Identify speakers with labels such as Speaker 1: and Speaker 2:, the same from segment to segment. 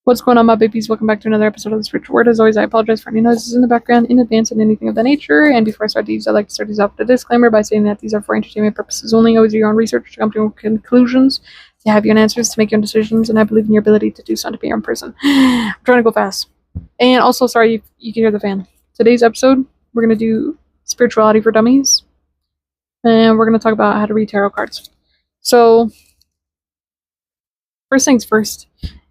Speaker 1: What's going on, my babies? Welcome back to another episode of the Spiritual Word. As always, I apologize for any noises in the background in advance and anything of that nature. And before I start these, I'd like to start these off with a disclaimer by saying that these are for entertainment purposes only. Always do your own research to come to your own conclusions, to have your own answers, to make your own decisions, and I believe in your ability to do so and to be your own person. I'm trying to go fast. And also, sorry if you can hear the fan. Today's episode, we're going to do spirituality for dummies. And we're going to talk about how to read tarot cards. So, first things first.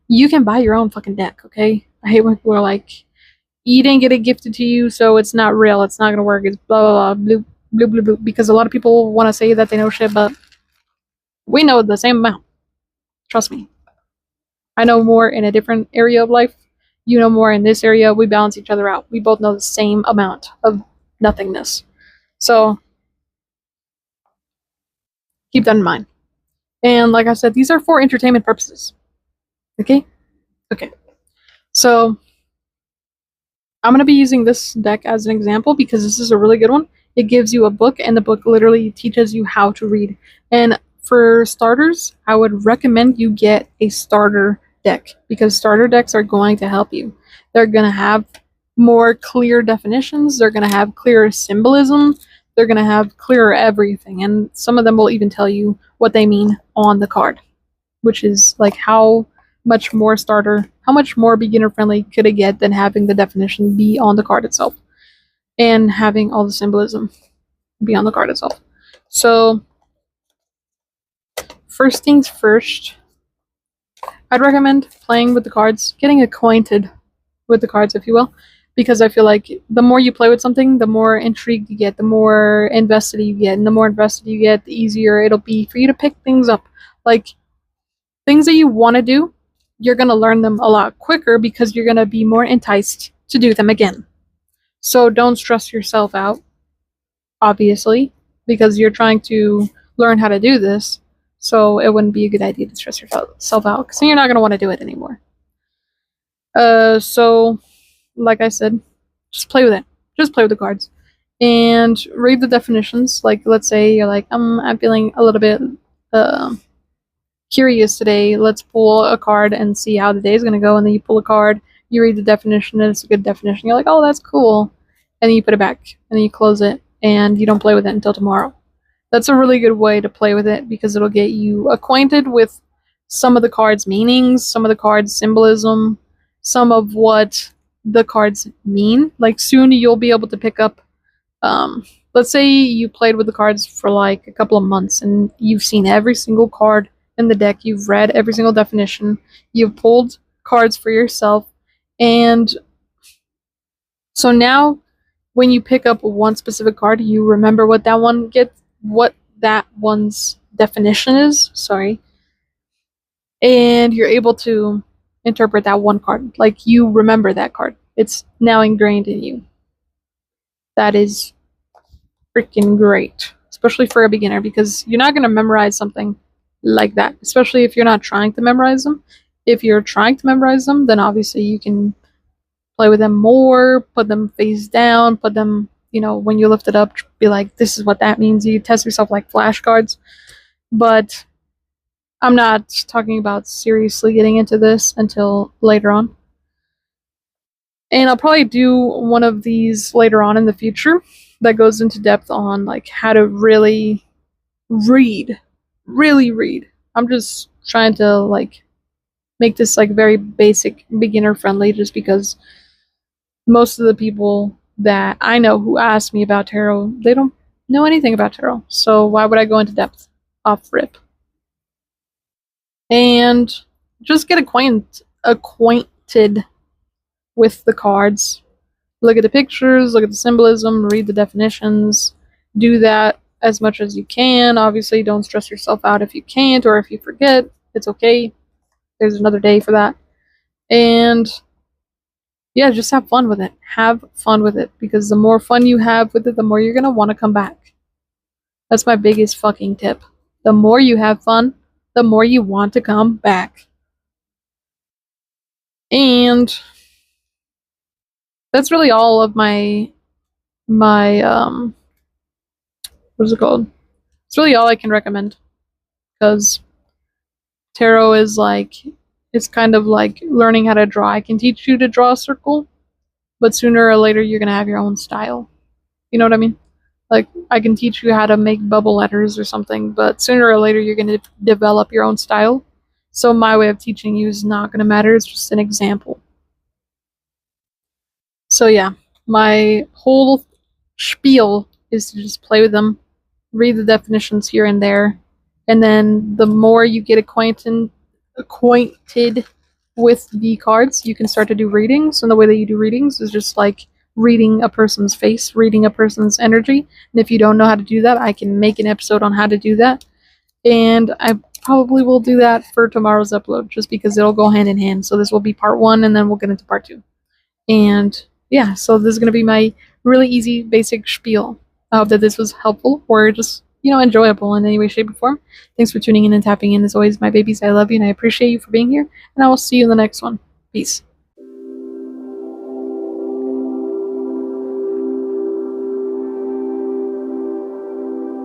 Speaker 1: You can buy your own fucking deck, okay? I hate when people are like, you didn't get it gifted to you, so it's not real, it's not gonna work, it's blah blah blah, blue, blue, blue, blue. Because a lot of people want to say that they know shit, but we know the same amount. Trust me. I know more in a different area of life. You know more in this area. We balance each other out. We both know the same amount of nothingness. So, keep that in mind. And like I said, these are for entertainment purposes. Okay? Okay. So, I'm going to be using this deck as an example because this is a really good one. It gives you a book, and the book literally teaches you how to read. And for starters, I would recommend you get a starter deck because starter decks are going to help you. They're going to have more clear definitions. They're going to have clearer symbolism. They're going to have clearer everything. And some of them will even tell you what they mean on the card, which is like how much more beginner friendly could it get than having the definition be on the card itself and having all the symbolism be on the card itself. So first things first, I'd recommend playing with the cards, getting acquainted with the cards, if you will, because I feel like the more you play with something, the more intrigued you get, the more invested you get, and the more invested you get, the easier it'll be for you to pick things up. Like things that you want to do, you're going to learn them a lot quicker because you're going to be more enticed to do them again. So don't stress yourself out, obviously, because you're trying to learn how to do this. So it wouldn't be a good idea to stress yourself out because then you're not going to want to do it anymore. So, like I said, just play with it. Just play with the cards. And read the definitions. Like, let's say you're like, I'm feeling a little bit curious today, let's pull a card and see how the day is going to go. And then you pull a card, you read the definition, and it's a good definition. You're like, oh, that's cool. And then you put it back, and then you close it, and you don't play with it until tomorrow. That's a really good way to play with it because it'll get you acquainted with some of the cards' meanings, some of the cards' symbolism, some of what the cards mean. Like, soon you'll be able to pick up, let's say you played with the cards for like a couple of months, and you've seen every single card in the deck, you've read every single definition, you've pulled cards for yourself, and so now when you pick up one specific card, you remember what that one's definition is, and you're able to interpret that one card. Like, you remember that card. It's now ingrained in you. That is freaking great, especially for a beginner, because you're not going to memorize something like that, especially if you're not trying to memorize them. If you're trying to memorize them, then obviously you can play with them more, put them face down, put them, when you lift it up, be like, this is what that means. You test yourself like flashcards. But I'm not talking about seriously getting into this until later on. And I'll probably do one of these later on in the future that goes into depth on like how to really read. I'm just trying to like make this like very basic, beginner friendly, just because most of the people that I know who ask me about tarot, they don't know anything about tarot. So why would I go into depth off rip? And just get acquainted with the cards. Look at the pictures, look at the symbolism, read the definitions. Do that as much as you can. Obviously, don't stress yourself out if you can't or if you forget. It's okay. There's another day for that. And yeah, just have fun with it. Have fun with it, because the more fun you have with it, the more you're going to want to come back. That's my biggest fucking tip. The more you have fun, the more you want to come back. And that's really all of my what is it called? It's really all I can recommend, because tarot is like It's kind of like learning how to draw. I can teach you to draw a circle, but sooner or later you're gonna have your own style. You know what I mean? Like, I can teach you how to make bubble letters or something, but sooner or later you're gonna develop your own style. So my way of teaching you is not gonna matter. It's just an example. So yeah, my whole spiel is to just play with them, read the definitions here and there, and then the more you get acquainted with the cards, you can start to do readings. And the way that you do readings is just like reading a person's face, reading a person's energy. And if you don't know how to do that, I can make an episode on how to do that. And I probably will do that for tomorrow's upload, just because it'll go hand in hand. So this will be part 1, and then we'll get into part 2. And yeah, so this is going to be my really easy, basic spiel. I hope that this was helpful or just, enjoyable in any way, shape, or form. Thanks for tuning in and tapping in. As always, my babies, I love you and I appreciate you for being here. And I will see you in the next one. Peace.